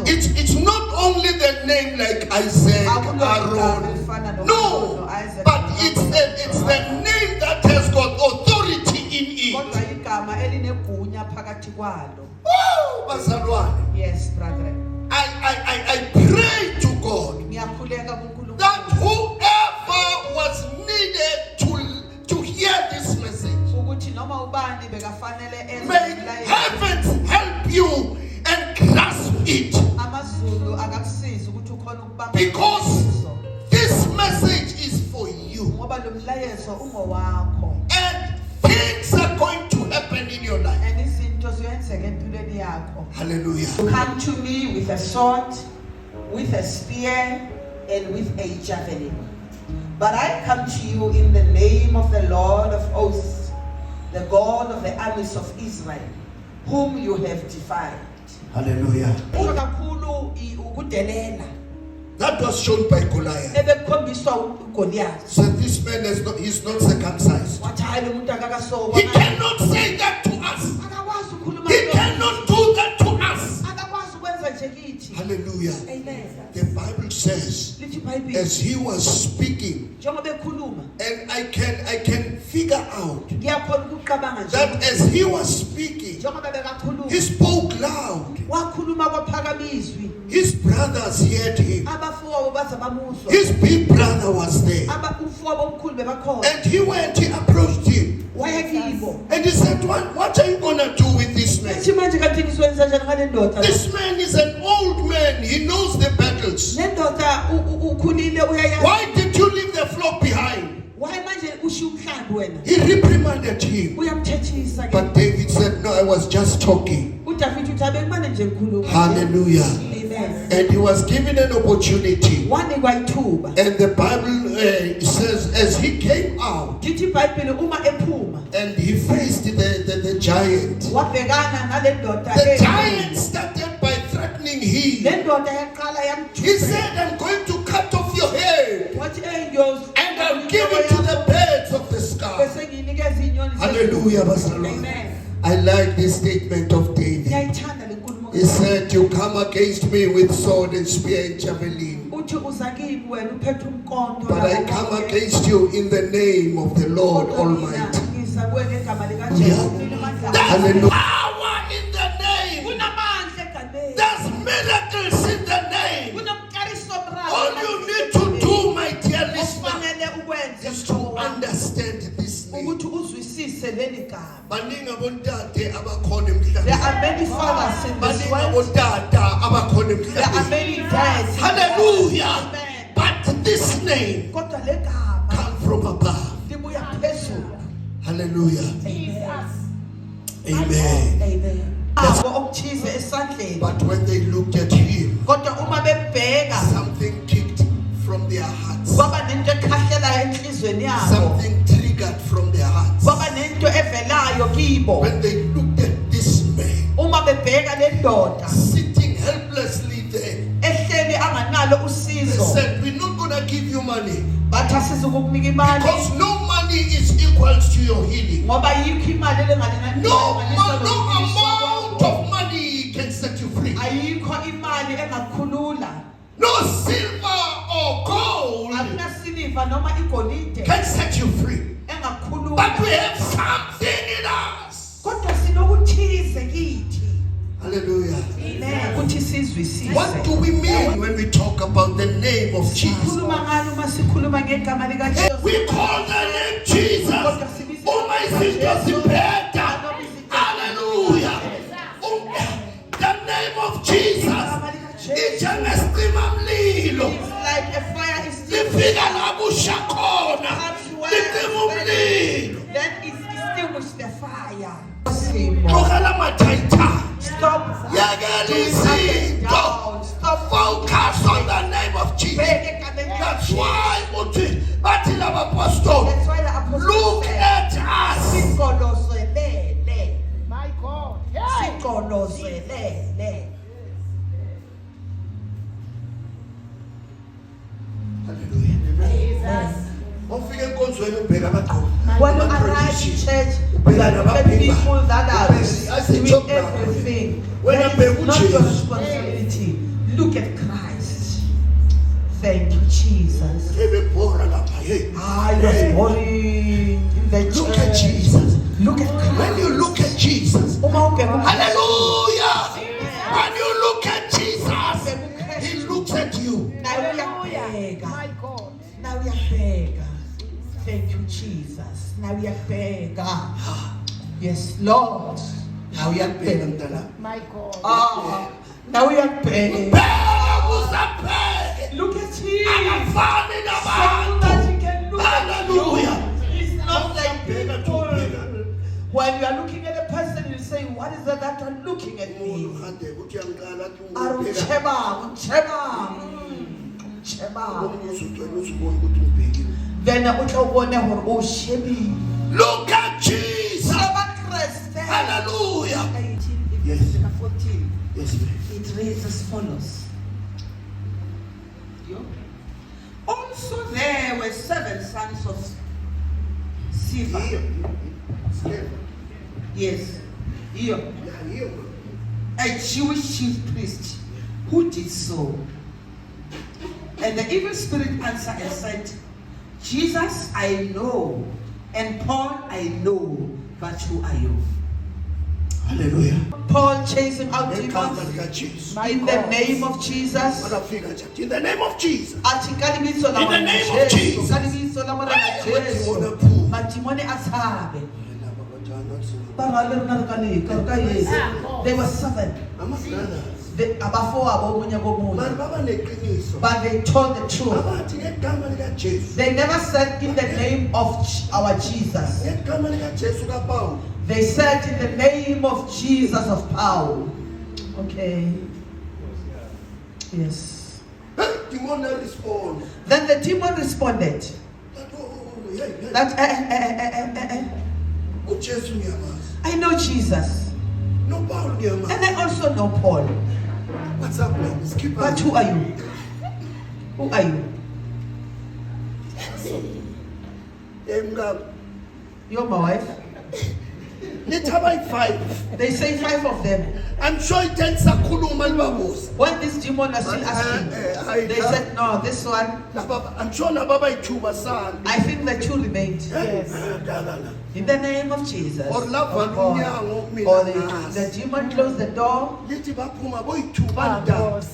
It's not only the name like Isaac, Aaron. No, but it's the name that has got authority in it. Woo, bazalwane. Yes, brethren. I pray to God that whoever was needed to hear this message, may heavens help you and grasp it. Because this message is for you. And things are going to happen in your life. Hallelujah. You come to me with a sword, with a spear, and with a javelin. But I come to you in the name of the Lord of hosts, the God of the armies of Israel, whom you have defied. Hallelujah. That was shown by Goliath. So this man he's not circumcised. He cannot say that to us. He cannot do that to us. Hallelujah. Amen. The Bible says, as he was speaking, and I can figure out that as he was speaking, he spoke loud. His brothers heard him. His big brother was there. And he went, he approached him. And he said, what are you going to do with this man? This man is an old man. He knows the battles. Why did you leave the flock behind? He reprimanded him. But David said, no, I was just talking. Hallelujah. Amen. And he was given an opportunity. And the Bible says, as he came out, and he faced the giant. The giant started by threatening him. He said, I'm going to cut off your head, and I'll give it to the birds of the sky. Hallelujah. Amen. I like this statement of David. He said, you come against me with sword and spear and javelin, but I come against you in the name of the Lord Almighty. Hallelujah. Power in the name. There's miracles in the name. All you need to do, my dear listener, is to understand this name. There are many fathers in this world. There are many dads. Hallelujah. Amen. But this name comes from above. Hallelujah. Amen. Amen. But when they looked at him, something kicked from their hearts. Something triggered from their hearts. When they looked at this man sitting helplessly there, they said, we're not going to give you money, because no money is equal to your healing. No amount of money can set you free. No silver or gold can set you free. But we have something in us. Hallelujah. Amen. What do we mean when we talk about the name of Jesus? We call the name Jesus. Oh, my sisters in better. Hallelujah. The name of Jesus. It's like a fire is then it extinguishes the fire. Stop. Stop. Focus on the name of Jesus. That's why the apostle look at us. My God. When you arrive in church, you are people that are doing everything. That is not your responsibility. Jesus. I was boring in the Look church. at Jesus. Look at Christ. When you look at Jesus, hallelujah. When you look at Jesus, he looks at you. Hallelujah. My God. Now we are big. Thank you, Jesus. Now we are big. Yes, Lord. Now we are big. My God. Now we are big. Look at him. So that he can look at you. It's not like people. When you are looking at a person, you say, what is that that are looking at me? Then Look at Jesus. Hallelujah. Yes. 14. Yes, ma'am. It reads as follows. Also there were 7 sons of Siva. Yes. A Jewish chief priest who did so. And the evil spirit answered and said, Jesus I know, and Paul I know, but who are you? Hallelujah. Paul chased him out demons in the name of Jesus. In the name of Jesus. In the name of Jesus. They were 7. But they told the truth. They never said in the name of our Jesus. They said in the name of Jesus of Paul. Okay. Yes. Then the demon responded that I know Jesus. And I also know Paul. What's up, man? But who are you? Who are you? You're my wife. Let's have 5. They say 5 of them. I'm sure it takes a kuluma. When this demon was still asking, they said, no, this one. I'm sure Nababa Chuba son. I think the 2 remained. Yes. In the name of Jesus. Or Or the demon closed the door.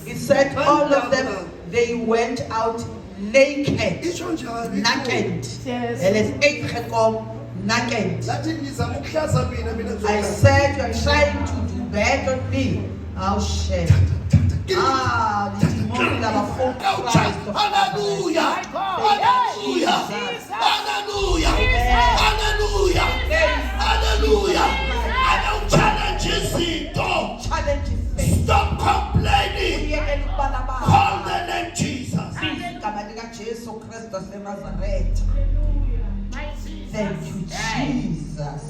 It said all of them, they went out naked. Naked. Yes. Naked. I said you're trying to do bad on me. Oh shit. The demon that are full Christ. Hallelujah. Hallelujah. Hallelujah. Hallelujah. Hallelujah. I don't challenge you, don't challenge it. Stop complaining. Call the name Jesus. Thank you, Jesus.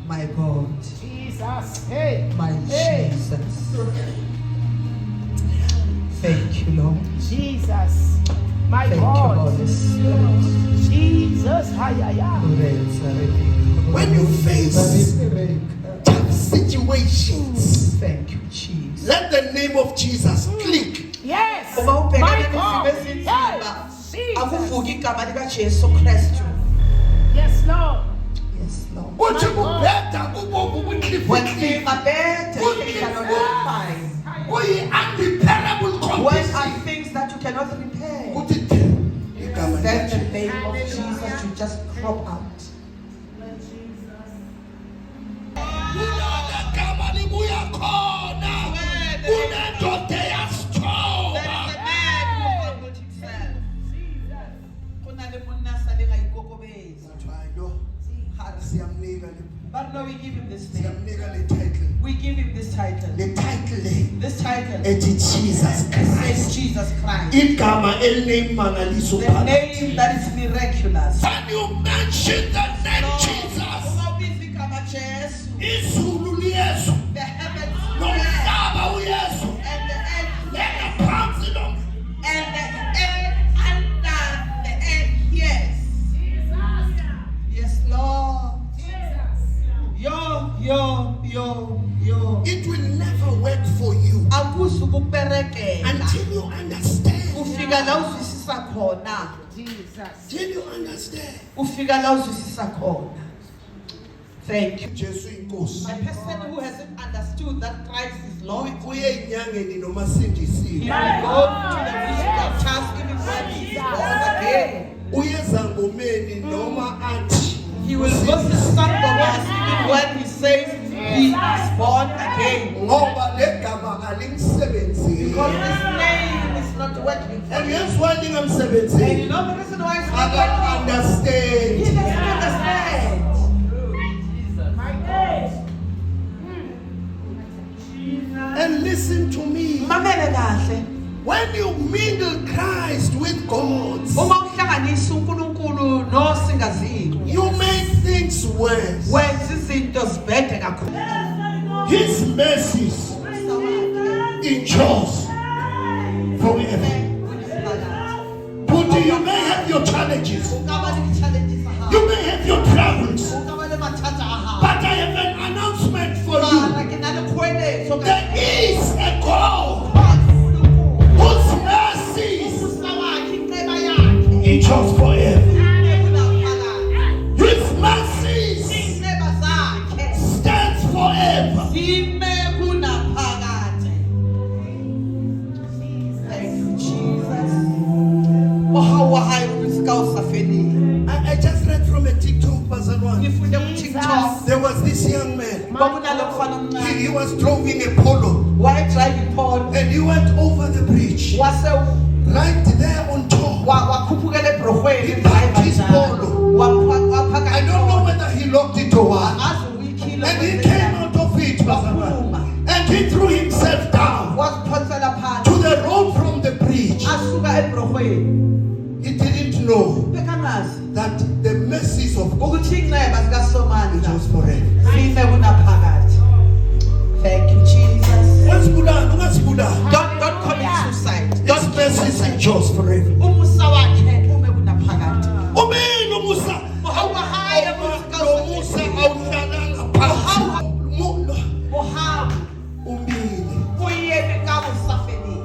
My God. Jesus. Hey. My Hey. Jesus. Thank you, Lord. Jesus. My Thank God. you, Holy Spirit. Jesus. When you face tough situations, thank you, Jesus. let the name of Jesus click. Yes. My God. Yes, Lord. Yes, Lord. When When things are bad, things cannot find. When are things that you cannot repair, then the name of Jesus you just crop out. But no, we give him this name. We give him this title. The title This title is Jesus Christ. is Jesus Christ. The The name that is miraculous. When you mention the name Jesus, The heavens no and and the earth the president. and the earth under the earth. Yes. Yes, Lord. Yo. It will never work for you Until until you understand ufika la uzwisisa khona. Jesus. Did you understand? Ufika la uzwisisa khona. Thank you. Jesu inkosi. A person who hasn't understood that Christ is Lord, Uye inyangeni noma sindisiwe. he will go to the physical task even when he is born again. Uye zangomeni noma athi. He will go to Sangoma even when he says he is born again. Ngoba legama alimsebenzile. Because this name is not working. And yes, why And you lingamsebenzile? know the reason why it's I not don't working? He understand. doesn't understand. And listen to me. Mamele kahle. When you mingle Christ with God, Uma uhlanganisa uNkulunkulu nosingaziyo, you make things worse. wenza izinto zibhede kakhulu. His mercies endures forever. But you may have your challenges, you may have your troubles, but I have an announcement for you. There is a God whose mercies endures forever. His mercies stands forever. Thank you, Jesus. I just read from a TikTok person one. Ngifunde ku-TikTok. There was this young man. Kwakunalo mfana omncane. He was driving a polo Wayedrive ipolo. and he went over the bridge. Right there on top. Wakhuphukela ebrohweni. He parked his polo. I don't know whether he locked it or what. And he came out of it, and he threw himself down to the road from the bridge. He didn't know that the mercies of God was forever. Thank you, Jesus. Don't Don't commit suicide. Don't mercies endures forever. umusa wakhe ume kunaphakade. Umini umusa. Awuhaya Umusa awuhlalanga phansi. Muhawu Umini. uyebe kamusafeni.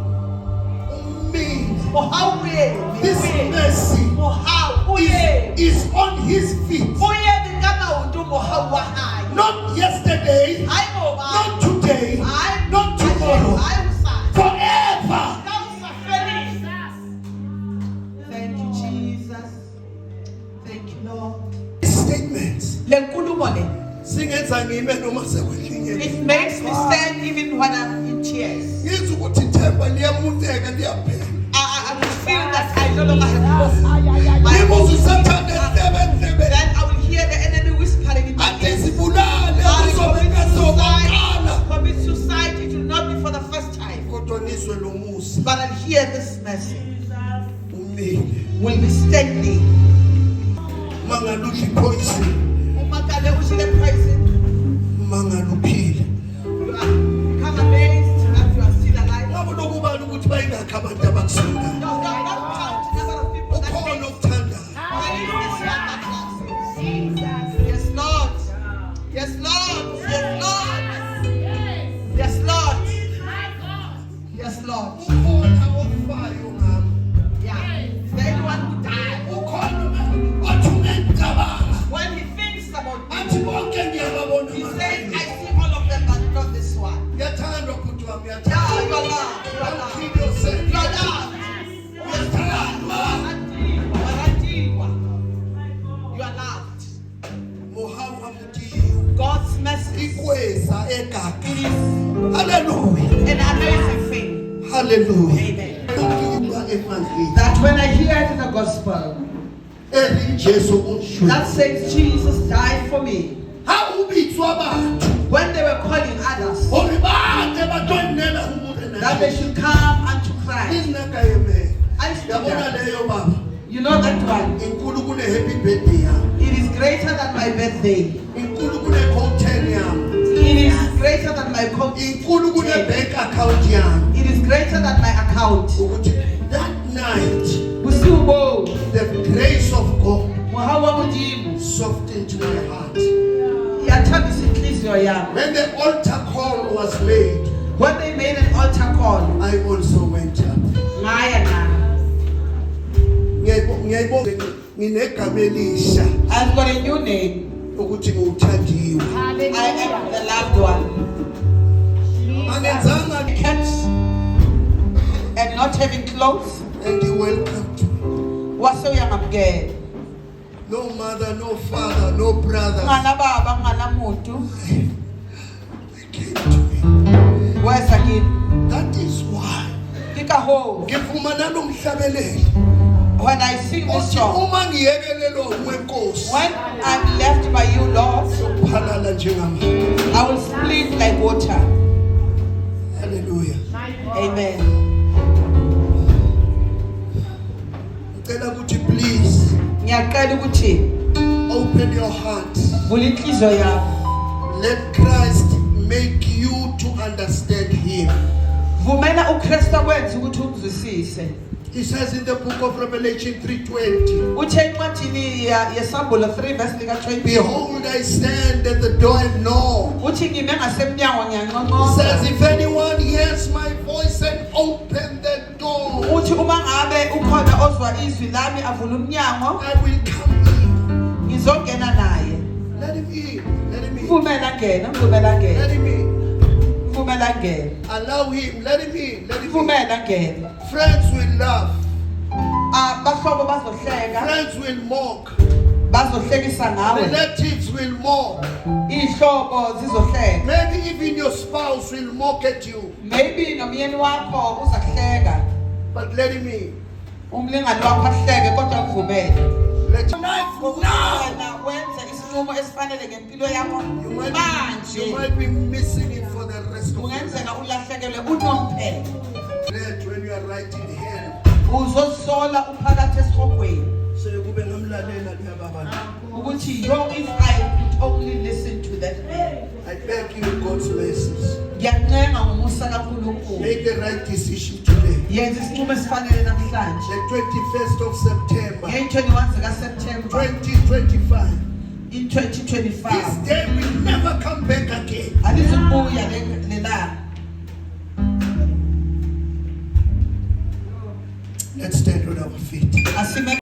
Umini. Muhawu uyebe. This mercy Muhawu uyebe. is on his feet. Uyebe kama umuntu muhawu wahaya. Not yesterday, Hayi ngoba. not today, Hayi not tomorrow, hayi usana. forever. Kamusafeni. Thank you, Jesus. Thank you, Lord. Statements. Le nkulumo le. Singenza ngime noma sekwelinye. It makes me stand even when I'm in tears. Ngizwe ukuthi ithemba liyamunteka liyaphela. I will feel that I no longer have hope. Ngibuza usathane endlebe. Then I will hear the enemy whispering in my ear. Andizibulale uzobeka sokuqala. Commit suicide, it will not be for the first time. Kodwa nizwe lo musa. But I'll hear this message. Umile. Will be standing. Mangaludli poison. Umakale ushile poison. Mangaluphile. You are become amazed that you are still alive. Ngabo lokubala ukuthi bayingakho abantu abakusonayo. Don't count the number of people that Ukhona hate. okuthandayo. There is this one that loves you. Yes, Lord. Yes, Lord. Yes, Lord. Yes, Lord. Yes, Lord. Ukhona ofayo ngami. Yeah. The anyone who died. Ukhona othi ungicabanga. When he thinks about you, Athi bonke ngiyababona he manje. says, I see all of them, but not this one. Ngiyathandwa futhi wami Yeah, ngiyathandwa. you are loved. You are loved. Keep yourself. You are loved. Ngiyathandwa. You are loved. Mohawa mutiyo. God's message Ikweza egaga. it is Hallelujah. an amazing thing. Hallelujah. Amen. Ukuyibwa emandleni. That when I hear it in the gospel, Eri Jesu unshwe. that says Jesus died for me. Ha ubitswa batho. When they were calling others, Hore bate batondela umure that they should come unto Christ. Izinaka yeme. I stood Yabona there. leyo baba. You know that one. Inkulu kune happy birthday yami. It is greater than my birthday. Inkulu kune content yami. It is greater than my coat. Inkulu kune bank account yami. It is greater than my account. Ukuthi that night Busubo, the grace of God Muhawa Mujibu, softened my heart. yathambisa inhliziyo yami. When the altar call was made, When they made an altar call, I also went up. ngaya na. ngiyayibonga nginegama elisha I've got a new name. ukuthi nguthandiwe. I am the loved one. Angenzanga Cats and not having clothes. and you welcomed me. Wase uyamamkela. No mother, no father, no brother. Ngana baba ngana muntu. They came to me. Wesa kini. That is why Kikaho. ngivuma nalomhlabeleli. When I sing this Uthi song, uma ngiyekelelwa wenkosi when I'm left by you, Lord, sophalala njengamanzi. I will split like water. Hallelujah. Amen. Ngicela ukuthi please Ngiyaqala ukuthi open your heart. vula inhliziyo yakho. Let Christ make you to understand him. Vumela uKristu akwenze ukuthi umzwisise. He says in the book of Revelation 3:20, Uthe encwadini yesambulo 3 verse lika 20. behold, I stand at the door and knock. Uthi ngime ngasemnyango He ngiyanqonqoza. says, if anyone hears my voice and open the door, Uthi uma ngabe ukhona ozwa izwi lami avula umnyango, I will come in. ngizongena naye. Let him in. Let him in. Vumela ngena, vumela Let ngena. him in. Vumela ngena. Allow him. Let him in. Let him in. Vumela ngena. Friends will laugh. Abahlobo bazohleka, Friends will mock. bazohlekisa ngawe. Relatives will mock. Ihlobo zizohleka. Maybe even your spouse will mock at you. Maybe nomyeni wakho uzakuhleka. But let him in. Umlingani wakho ahleke kodwa kuvumele. Let him life now. Wena wenza isinqumo esifanele ngempilo yakho You might manje. be missing it for the rest of your life. Kungenzeka ulahlekelwe unomphela. Let when you are writing here. Uzosola uphakathi esihogweni Say kube ngamlalela liyababa. ukuthi yo if I could only listen to that man. I beg you God's mercies. Ngiyancenga ngomusa kaNkulunkulu. Make the right decision today. Yenza isinqumo esifanele namhlanje. The 21st of September, Nge-21 zikaSeptember 2025. in This 2025. day will never come back.